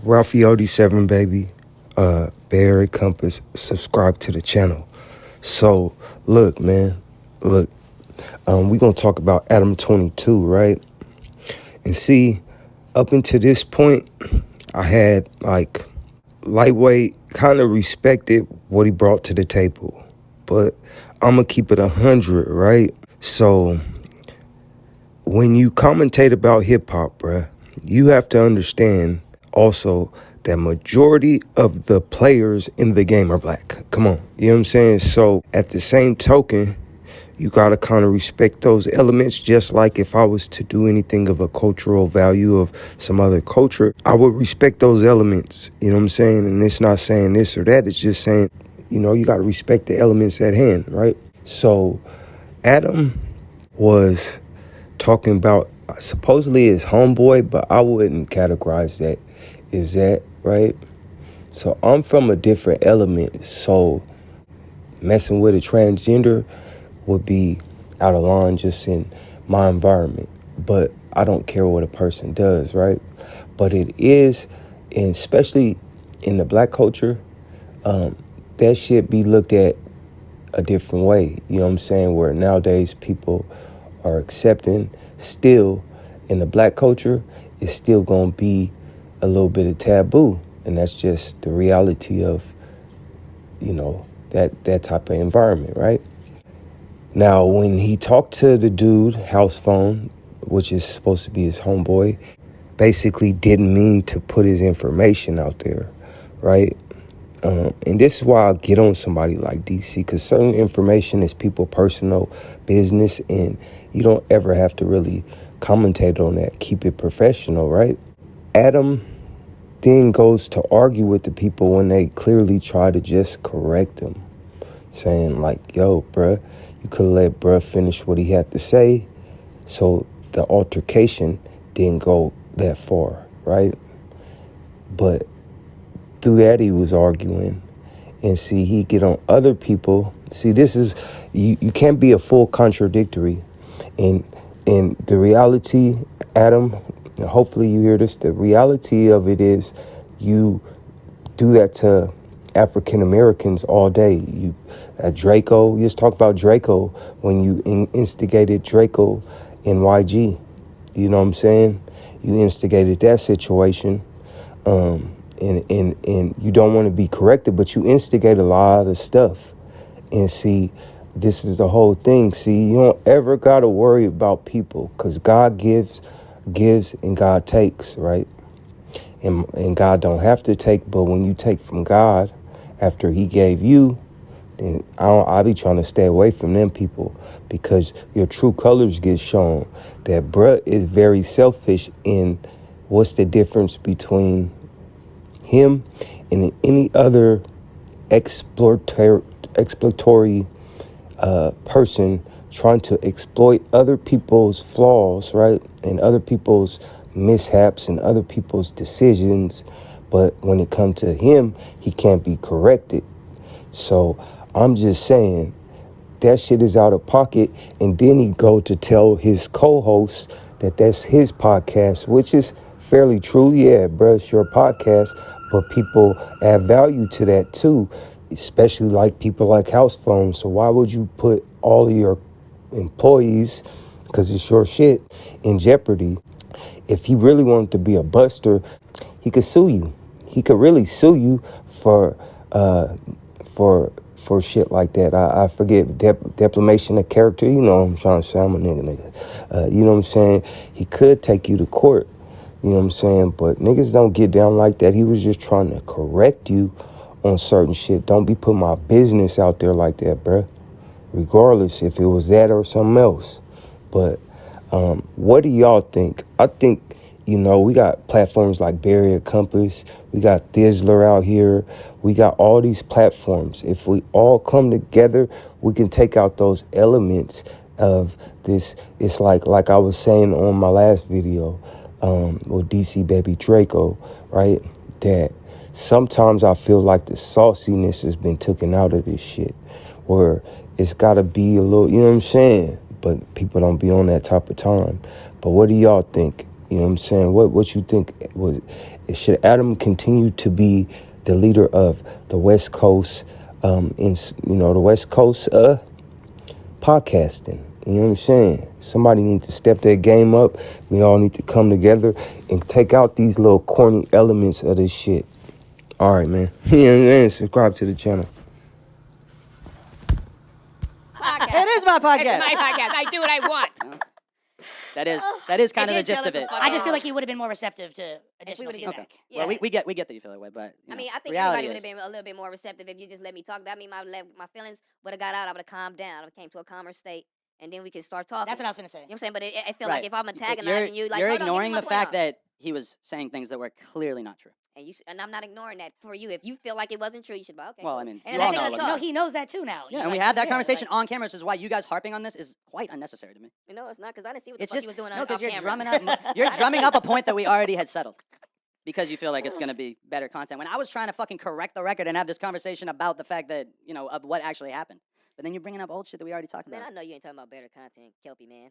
Ralphie87, baby. Barry Compass, subscribe to the channel. So, look, man. Look, we're going to talk about Adam 22, right? And see, up until this point, I had, lightweight, kind of respected what he brought to the table. But I'm going to keep it 100, right? So, when you commentate about hip-hop, bruh, you have to understand also that majority of the players in the game are black. Come on. You know what I'm saying? So at the same token, you got to kind of respect those elements. Just like if I was to do anything of a cultural value of some other culture, I would respect those elements. You know what I'm saying? And it's not saying this or that. It's just saying, you got to respect the elements at hand, right? So Adam was talking about supposedly his homeboy, but I wouldn't categorize that as that, right? So I'm from a different element, so messing with a transgender would be out of line just in my environment. But I don't care what a person does, right? But it is, and especially in the black culture, that should be looked at a different way. You know what I'm saying? Where nowadays people are accepting, still in the black culture, it's still going to be a little bit of taboo. And that's just the reality of, that type of environment, right? Now, when he talked to the dude, house phone, which is supposed to be his homeboy, basically didn't mean to put his information out there, right? And this is why I get on somebody like DC, because certain information is people personal business, and you don't ever have to really commentate on that. Keep it professional, right? Adam then goes to argue with the people when they clearly try to just correct him, saying like, yo, bruh, you could have let bruh finish what he had to say. So the altercation didn't go that far, right? But through that, he was arguing. And see, he get on other people. See, this is, you can't be a full contradictory. And the reality, Adam, hopefully you hear this, the reality of it is you do that to African Americans all day. Draco, you just talk about Draco when you instigated Draco in YG. You know what I'm saying? You instigated that situation. And you don't want to be corrected, but you instigate a lot of stuff. And see, this is the whole thing. See, you don't ever got to worry about people, because God gives and God takes, right? And God don't have to take, but when you take from God after he gave you, then I be trying to stay away from them people, because your true colors get shown. That bruh is very selfish in what's the difference between him and any other exploratory person trying to exploit other people's flaws, right? And other people's mishaps and other people's decisions. But when it comes to him, he can't be corrected. So I'm just saying that shit is out of pocket. And then he go to tell his co-host that that's his podcast, which is fairly true. Yeah, bro, it's your podcast. But people add value to that too, especially like people like house phones. So why would you put all of your employees, because it's your shit, in jeopardy? If he really wanted to be a buster, he could sue you. He could really sue you for shit like that. I forget, defamation of character. You know what I'm trying to say. I'm a nigga. You know what I'm saying? He could take you to court. You know what I'm saying? But niggas don't get down like that. He was just trying to correct you on certain shit. Don't be putting my business out there like that, bruh. Regardless if it was that or something else. But what do y'all think? I think, we got platforms like Barrier Compass. We got Thizzler out here. We got all these platforms. If we all come together, we can take out those elements of this. It's like I was saying on my last video, with DC Baby Draco, right? That sometimes I feel like the sauciness has been taken out of this shit, where it's got to be a little, you know what I'm saying? But people don't be on that type of time. But what do y'all think? You know what I'm saying? What you think was Should Adam continue to be the leader of the West Coast, the West Coast podcasting? You know what I'm saying? Somebody needs to step their game up. We all need to come together and take out these little corny elements of this shit. All right, man. Subscribe to the channel. It is my podcast. It's my podcast. I do what I want. That is kind of the gist of it. I just feel like he would have been more receptive to additional would've feedback. Okay. Yeah. Well, we get that you feel that way, but I mean, I think reality everybody would have is- been a little bit more receptive if you just let me talk. That mean my feelings would have got out. I would have calmed down. I came to a calmer state, and then we can start talking. That's what I was going to say. You know what I'm saying? But it felt Right. like if I'm antagonizing you, like you're hold on, give me ignoring my the point fact out. that he was saying things that were clearly not true. And I'm not ignoring that for you. If you feel like it wasn't true, you should be okay. Well, cool. I mean, and you I all think know let's what talk. No, he knows that too now. Yeah, and we had that conversation on camera, which is why you guys harping on this is quite unnecessary to me. You know, it's not because I didn't see what the It's fuck just he was doing no, off because you're camera. drumming up you're drumming up a point that we already had settled. Because you feel like it's gonna be better content. When I was trying to fucking correct the record and have this conversation about the fact that of what actually happened, but then you're bringing up old shit that we already talked Man, about. I know you ain't talking about better content, Kelpie man.